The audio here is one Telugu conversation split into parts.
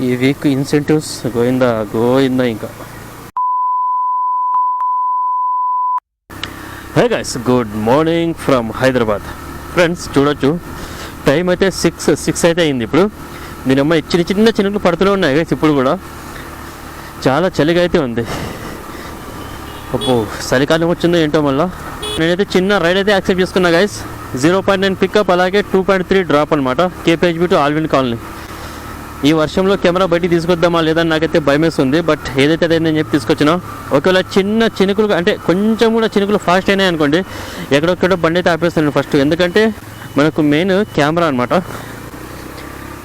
ఈ వీక్ ఇన్సెంటివ్స్ గోయిందా ఇంకా. Hey guys, good morning from Hyderabad. Friends చూడొచ్చు, టైం అయితే సిక్స్ అయితే అయింది. ఇప్పుడు దీనమ్మ చిన్న చినుకులు పడుతూనే ఉన్నాయి గైస్. ఇప్పుడు కూడా చాలా చలిగా అయితే ఉంది. అబ్బో, చలికాలం వచ్చిందో ఏంటో. మళ్ళీ నేనైతే చిన్న రైడ్ అయితే యాక్సెప్ట్ చేసుకున్నా గైస్. 0.9 పికప్, అలాగే 2.3 డ్రాప్ అనమాట. KPHB to Allwyn Colony. ఈ వర్షంలో కెమెరా బయటికి తీసుకొద్దామా లేదని నాకైతే భయమేస్తుంది. బట్ ఏదైతే అదైందని చెప్పి తీసుకొచ్చినా, ఒకవేళ చిన్న చినుకులు అంటే కొంచెం కూడా చినుకులు ఫాస్ట్ అయినాయి అనుకోండి, ఎక్కడొక్కడో బండి అయితే ఆపేస్తాను ఫస్ట్. ఎందుకంటే మనకు మెయిన్ కెమెరా అనమాట.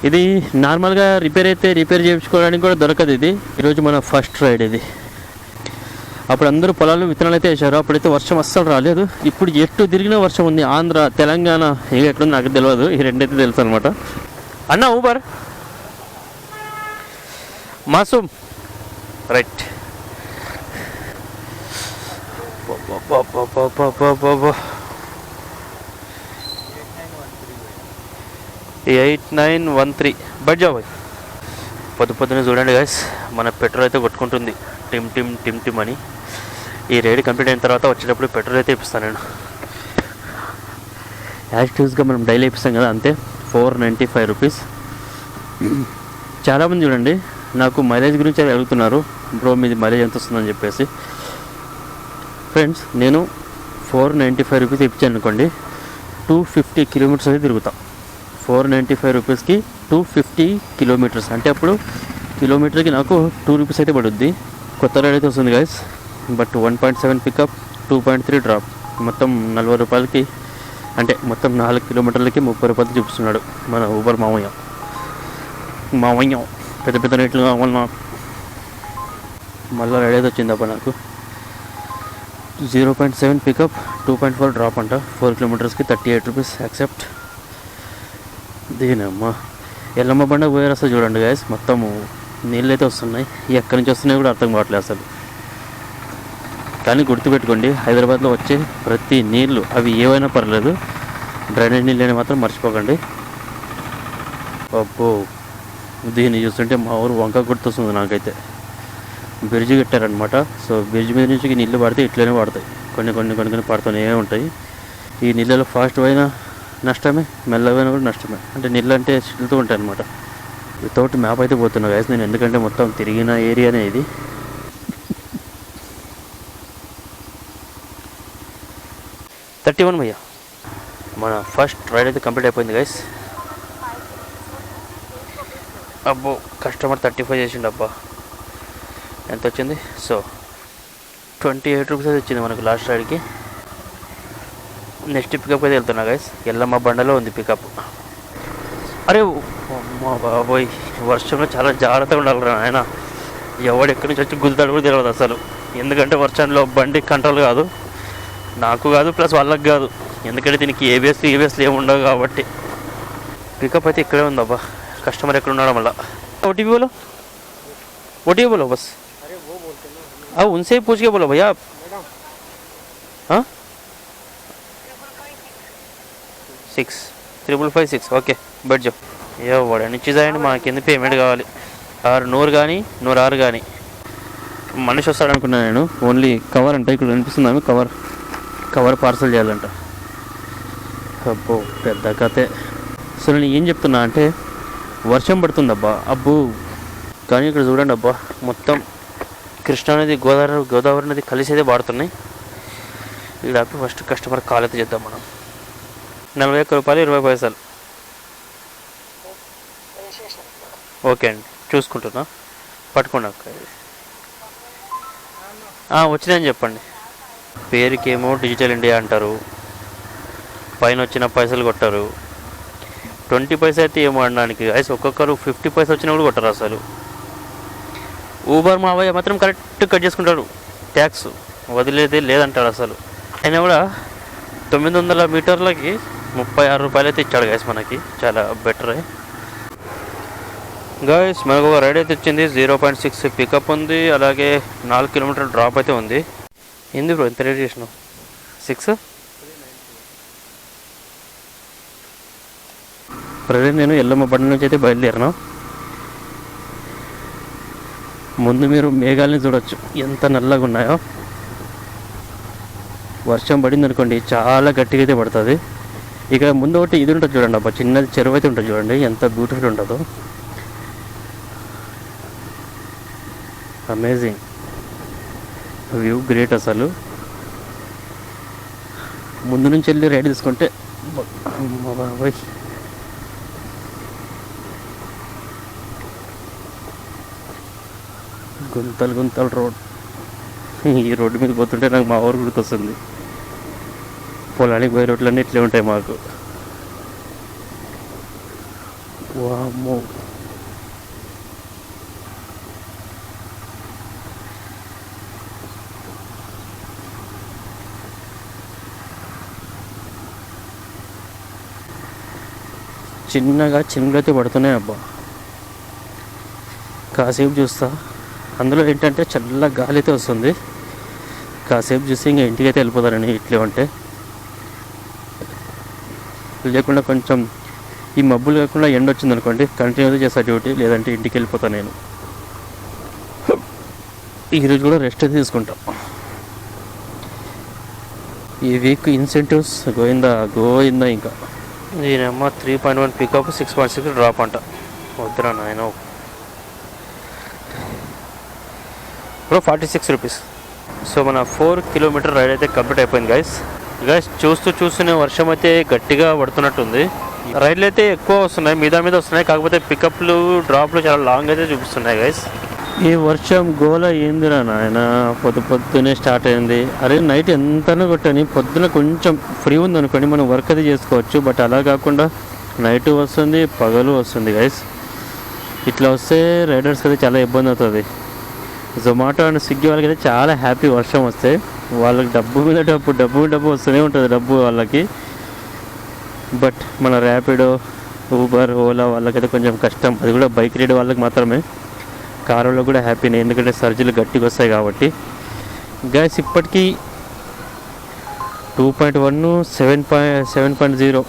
ఇది నార్మల్గా రిపేర్ చేయించుకోవడానికి కూడా దొరకదు. ఇది ఈరోజు మన ఫస్ట్ రైడ్ ఇది. అప్పుడు అందరూ పొలాలు విత్తనాలు అయితే వేశారు. అప్పుడైతే వర్షం అస్సలు రాలేదు. ఇప్పుడు ఎటు తిరిగిన వర్షం ఉంది. ఆంధ్ర, తెలంగాణ ఎక్కడుంది నాకు తెలియదు. ఈ రెండైతే తెలుసు అనమాట. అన్న ఊబర్ మాసూమ్ రైట్. 8913 బట్ జాబాయ్. పొద్దునే చూడండి గైస్, మన పెట్రోల్ అయితే కొట్టుకుంటుంది టిమ్ అని. ఈ రైడ్ కంప్లీట్ అయిన తర్వాత వచ్చేటప్పుడు పెట్రోల్ అయితే ఇప్పిస్తాను నేను. యాక్టివ్స్గా మనం డైలీ ఇప్పిస్తాం కదా, అంతే. 495 రూపీస్. చాలామంది చూడండి నాకు మైలేజ్ గురించి అడుగుతున్నారు, బ్రో మీది మైలేజ్ ఎంత వస్తుందని చెప్పేసి. ఫ్రెండ్స్, నేను 495 రూపీస్ ఇప్పించాను అనుకోండి, 250 కిలోమీటర్స్ అయితే తిరుగుతాం. 495 రూపీస్కి 250 కిలోమీటర్స్ అంటే అప్పుడు కిలోమీటర్కి నాకు 2 రూపీస్ అయితే పడుద్ది. కొత్త రైడ్ అయితే వస్తుంది గైస్. బట్ 1.7 పికప్, 2.3 డ్రాప్, మొత్తం 40 రూపాయలకి, అంటే మొత్తం 4 కిలోమీటర్లకి 30 రూపాయలు చూపిస్తున్నాడు మన ఊబర్ మామయ్య. పెద్ద రేట్లు కావాలి నాకు. మళ్ళీ రైడ్ అయితే వచ్చిందబ్బా నాకు. 0.7 పికప్, 2.4 డ్రాప్ అంట. 4 కిలోమీటర్స్కి 38 రూపీస్ యాక్సెప్ట్. దీనమ్మా ఎల్లమ్మ బండ పోయే రస్తా చూడండి గైస్, మొత్తము నీళ్ళు అయితే వస్తున్నాయి. ఎక్కడి నుంచి వస్తున్నాయి కూడా అర్థం కావట్లేదు అసలు. కానీ గుర్తుపెట్టుకోండి, హైదరాబాద్లో వచ్చే ప్రతి నీళ్ళు అవి ఏవైనా పర్లేదు, డ్రైనేజ్ నీళ్ళని మాత్రం మర్చిపోకండి. అబ్బో, దీన్ని చూస్తుంటే మా ఊరు వంక గుర్తొస్తుంది నాకైతే. బ్రిడ్జ్ కట్టారనమాట. సో బ్రిడ్జ్ మీద నుంచి నీళ్ళు పడితే ఇట్లనే పడతాయి. కొన్ని పడుతూనే ఉంటాయి. ఈ నీళ్ళలో ఫాస్ట్ పోయినా నష్టమే, మెల్లగా కూడా నష్టమే. అంటే నీళ్ళు అంటే చిల్లుతూ ఉంటాయి అనమాట. వితౌట్ మ్యాప్ అయితే పోతున్నా గైస్ నేను, ఎందుకంటే మొత్తం తిరిగిన ఏరియానే ఇది. భయ్యా, మన ఫస్ట్ రైడ్ అయితే కంప్లీట్ అయిపోయింది గైస్. అబ్బో, కస్టమర్ 35 చేసిండు అబ్బా. ఎంత వచ్చింది? సో 28 రూపీస్ అయితే వచ్చింది మనకు లాస్ట్ రైడ్కి. నెక్స్ట్ పికప్ అయితే వెళ్తున్నా గైస్. ఎల్లమ్మ బండలో ఉంది పికప్. అరే అమ్మా బాబోయ్, వర్షంలో చాలా జాగ్రత్తగా ఉండాలి ఆయన. ఎవడు ఎక్కడి నుంచి వచ్చి గుద్దుతాడు కూడా తెలియదు అసలు. ఎందుకంటే వర్షంలో బండి కంట్రోల్ కాదు, నాకు కాదు, ప్లస్ వాళ్ళకి కాదు. ఎందుకంటే దీనికి ఏబిఎస్లు ఏమి ఉండవు కాబట్టి. పికప్ అయితే ఇక్కడే ఉందబ్బా. కస్టమర్ ఎక్కడ ఉన్నాడో మళ్ళీ. ఓటీపీ बोलो बस. अरे वो बोलते ना, अब उनसे ही पूछ के बोलो भैया आप. हाँ 65556 ఓకే బెడ్ జో. ఎవడ నుంచి చేయండి, మాకు ఎందుకు పేమెంట్ కావాలి. 100 కానీ 106 కానీ మనిషి వస్తాడు అనుకున్నాను నేను. ఓన్లీ కవర్ అంట ఇక్కడ అనిపిస్తుంది ఆమె. కవర్ పార్సల్ చేయాలంట. అబ్బో, పెద్ద కథే. సో నేను ఏం చెప్తున్నా అంటే, వర్షం పడుతుందబ్బా. అబ్బో, కానీ ఇక్కడ చూడండి అబ్బా, మొత్తం కృష్ణా నది, గోదావరి నది కలిసి అయితే పాడుతున్నాయి. ఇక్కడ ఆపి ఫస్ట్ కస్టమర్ కాల్ అయితే చేద్దాం మనం. 41 రూపాయలు 20 పైసలు. ఓకే అండి, చూసుకుంటున్నా. పట్టుకోండి అక్క. వచ్చినాయని చెప్పండి. పేరుకేమో డిజిటల్ ఇండియా అంటారు, పైన వచ్చిన పైసలు కొట్టారు. 20 పైసా అయితే ఏమో అనడానికి ఐస్. ఒక్కొక్కరు 50 పైసా వచ్చినా కూడా కొట్టరు అసలు. ఊబర్ మావయ్య మాత్రం కరెక్ట్ కట్ చేసుకుంటాడు ట్యాక్స్, వదిలేదే లేదంటాడు అసలు. అయినా కూడా 900 మీటర్లకి 36 రూపాయలు అయితే ఇచ్చాడు గైస్ మనకి. చాలా బెటరే గైస్. మనకు ఒక రైడ్ అయితే వచ్చింది. 0.6 పికప్ ఉంది, అలాగే 4 కిలోమీటర్ డ్రాప్ అయితే ఉంది. ఏంది బ్రో ఇంత రేట్ చేసినావు? 6 ప్రజెంట్ నేను ఎల్లమ్మ బండి నుంచి అయితే బయలుదేరాను. ముందు మీరు మేఘాలని చూడొచ్చు ఎంత నల్లగా ఉన్నాయో. వర్షం పడింది అనుకోండి చాలా గట్టిగా అయితే పడుతుంది. ఇక ముందు ఒకటి ఇది ఉంటుంది చూడండి అబ్బా, చిన్నది చెరువు అయితే ఉంటుంది చూడండి, ఎంత బ్యూటిఫుల్ ఉంటుందో. అమేజింగ్ వ్యూ, గ్రేట్ అసలు. ముందు నుంచి వెళ్ళి రైడ్ తీసుకుంటే బాబాయ్ గుంతలు గుంతలు రోడ్. ఈ రోడ్డు మీద పోతుంటే నాకు మా ఊరు గుర్తొస్తుంది. పొలానికి పోయే రోడ్లన్నీ ఇట్లే ఉంటాయి మాకు. వామ్మో, చిన్నగా చినుకులైతే పడుతున్నాయి అబ్బా. కాసేపు చూస్తా, అందులో ఏంటంటే చల్ల గాలి అయితే వస్తుంది. కాసేపు చూసి ఇంకా ఇంటికి అయితే వెళ్ళిపోతారని ఇట్లే ఉంటే. లేకుండా కొంచెం ఈ మబ్బులు కాకుండా ఎండ వచ్చింది అనుకోండి కంటిన్యూగా చేస్తా డ్యూటీ, లేదంటే ఇంటికి వెళ్ళిపోతాను నేను. ఈరోజు కూడా రెస్ట్ అయితే తీసుకుంటాం. ఈ వీక్ ఇన్సెంటివ్స్ గోయిందా గోయిందా. ఇంకా దీనమ్మ 3.1 పికప్ 6.6 డ్రాప్ అంట. వద్దురా నాయన బ్రో, 46 రూపీస్. సో మన 4 కిలోమీటర్ రైడ్ అయితే కంప్లీట్ అయిపోయింది గైస్. చూస్తూనే వర్షం అయితే గట్టిగా పడుతున్నట్టుంది. రైడ్లు అయితే ఎక్కువ వస్తున్నాయి, మీద వస్తున్నాయి. కాకపోతే పికప్లు డ్రాప్లు చాలా లాంగ్ అయితే చూపిస్తున్నాయి గైస్. ఈ వర్షం గోల ఏందిరా నాయన, పొద్దునే స్టార్ట్ అయింది. అరే నైట్ ఎంతనో కొట్టని, పొద్దున కొంచెం ఫ్రీ ఉంది అనుకోండి మనం వర్క్ అది చేసుకోవచ్చు. బట్ అలా కాకుండా నైట్ వస్తుంది, పగలు వస్తుంది గైస్. ఇట్లా వస్తే రైడర్స్కి అయితే చాలా ఇబ్బంది అవుతుంది. జొమాటో అండ్ స్విగ్గీ వాళ్ళకి అయితే చాలా హ్యాపీ వర్షం వస్తే. వాళ్ళకి డబ్బు మీద డబ్బు వస్తూనే ఉంటుంది డబ్బు వాళ్ళకి. బట్ మన ర్యాపిడో, ఊబర్, ఓలా వాళ్ళకైతే కొంచెం కష్టం. అది కూడా బైక్ రైడ్ వాళ్ళకి మాత్రమే. కారు వాళ్ళకి కూడా హ్యాపీనే, ఎందుకంటే సర్జీలు గట్టిగా వస్తాయి కాబట్టి. గ్యాస్ ఇప్పటికీ 2.1 7.0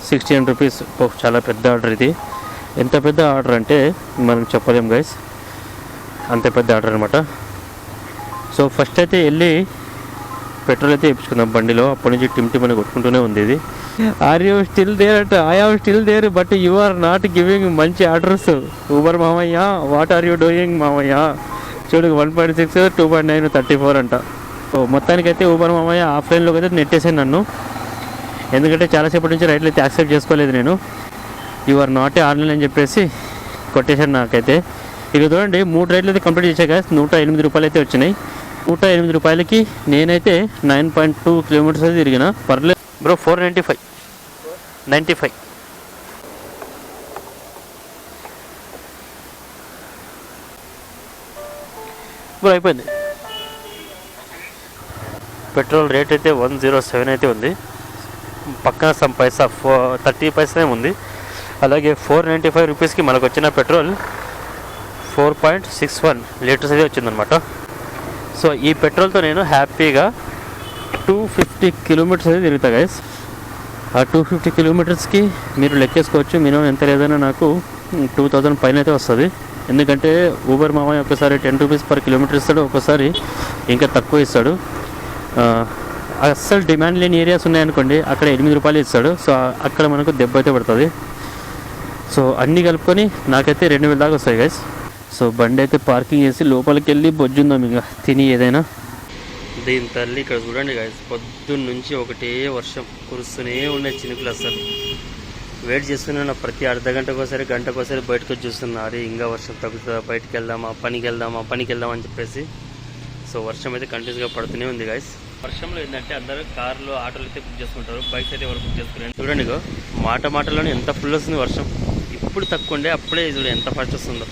16 రూపీస్. చాలా పెద్ద ఆర్డర్ ఇది. ఎంత పెద్ద ఆర్డర్ అంటే మనం చెప్పలేం గైస్, అంత పెద్ద ఆర్డర్ అనమాట. సో ఫస్ట్ అయితే వెళ్ళి పెట్రోల్ అయితే వేయించుకుందాం బండిలో. అప్పటి నుంచి టిమ్ అని కొట్టుకుంటూనే ఉంది ఇది. ఆర్ యూ స్టిల్ దేర్ అంటే I am still there, but you are not giving మంచి ఆర్డర్స్. ఊబర్ మామయ్య, వాట్ ఆర్ యూ డూయింగ్ మామయ్య? చూడు 1.6 2.9 34 అంట. సో మొత్తానికైతే ఊబర్ మామయ్య ఆఫ్లైన్లోకి అయితే నెట్టేసాను నన్ను. ఎందుకంటే చాలాసేపటి నుంచి రైట్లు అయితే యాక్సెప్ట్ చేసుకోలేదు నేను. You are not a online అని చెప్పేసి కొట్టేశాను నాకైతే. ఇక చూడండి 3 రైడ్లు అయితే కంప్లీట్ చేశాక 108 రూపాయలు అయితే వచ్చినాయి. 108 రూపాయలకి నేనైతే 9.2 కిలోమీటర్స్ అయితే తిరిగిన. పర్లేదు బ్రో. 495 బ్రో అయిపోయింది. పెట్రోల్ రేట్ అయితే 107 అయితే ఉంది. పక్కన సమ్ పైసా 30 పైసా ఉంది. అలాగే 495 రూపీస్కి మనకు వచ్చిన పెట్రోల్ 4.61 లీటర్స్ అయితే వచ్చిందనమాట. సో ఈ పెట్రోల్తో నేను హ్యాపీగా 250 కిలోమీటర్స్ అయితే తిరుగుతా గైస్. ఆ 250 కిలోమీటర్స్కి మీరు లెక్కేసుకోవచ్చు మినిమం ఎంత లేదన్నా నాకు 2000 పైన అయితే వస్తుంది. ఎందుకంటే ఊబర్ మామయ్య ఒకసారి 10 రూపీస్ పర్ కిలోమీటర్ ఇస్తాడు, ఒక్కోసారి ఇంకా తక్కువ ఇస్తాడు. అస్సలు డిమాండ్ లేని ఏరియాస్ ఉన్నాయనుకోండి అక్కడ 8 రూపాయలు ఇస్తాడు. సో అక్కడ మనకు దెబ్బ అయితే పడుతుంది. సో అన్నీ కలుపుకొని నాకైతే 2000 దాకా వస్తాయి గైస్. సో బండి అయితే పార్కింగ్ చేసి లోపలికి వెళ్ళి బొజ్జుందాం ఇంకా తిని ఏదైనా. దీని తల్లి ఇక్కడ చూడండి గైస్, పొద్దున్న నుంచి ఒకటే వర్షం కురుస్తూనే ఉన్నాయి చినుకులు. అసలు వెయిట్ చేస్తున్నాను, ప్రతి గంటకోసారి బయటకు వచ్చి చూస్తున్నా. అరే ఇంకా వర్షం తగ్గుతుందా, బయటకు వెళ్దామా, పనికి వెళ్దామా అని చెప్పేసి. సో వర్షం అయితే కంటిన్యూస్గా పడుతూనే ఉంది గైస్. వర్షంలో ఏంటంటే అందరూ కార్లు, ఆటోలు అయితే బుక్ చేసుకుంటారు, బైక్స్ అయితే ఎవరు బుక్ చేసుకున్నారు. చూడండి ఇగో మాటలోనే ఎంత ఫుల్ వస్తుంది వర్షం. ఇప్పుడు తక్కువ ఉండే, అప్పుడే చూడండి ఎంత ఫాస్ట్ వస్తుందో.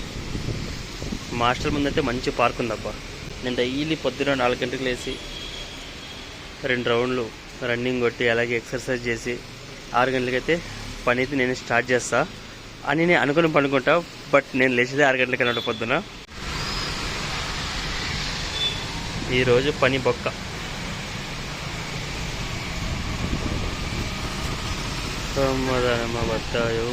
మా హాస్టల్ ముందు అయితే మంచి పార్క్ ఉందబ్బా. నేను డైలీ పొద్దున 4 గంటలకు లేచి 2 రౌండ్లు రన్నింగ్ కొట్టి అలాగే ఎక్సర్సైజ్ చేసి 6 గంటలకైతే పని అయితే నేను స్టార్ట్ చేస్తా అని నేను అనుకుని పనుకుంటా. బట్ నేను లేచేది 6 గంటలకి అన్నట్టు పొద్దున. ఈరోజు పని బొక్క. బత్తాయో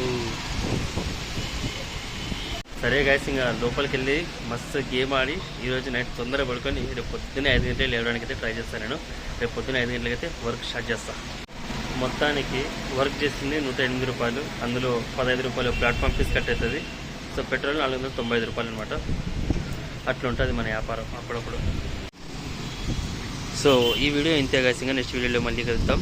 సరే గాయస్, ఇంకా లోపలికి వెళ్ళి మస్తు గేమ్ ఆడి ఈరోజు నైట్ తొందరగా పడుకొని రేపు పొద్దున్నే 5 గంటలకు లేవడానికి అయితే ట్రై చేస్తాను. నేను రేపు పొద్దున్న 5 గంటలకైతే వర్క్ స్టార్ట్ చేస్తాను. మొత్తానికి వర్క్ చేసింది 108 రూపాయలు, అందులో 15 రూపాయలు ప్లాట్ఫామ్ ఫీజు కట్ అవుతుంది. సో పెట్రోల్ 495 రూపాయలు అనమాట. అట్లా ఉంటుంది మన వ్యాపారం అప్పుడప్పుడు. సో ఈ వీడియో ఇంతే గాయస్, ఇంకా నెక్స్ట్ వీడియోలో మళ్ళీ కలుద్దాం.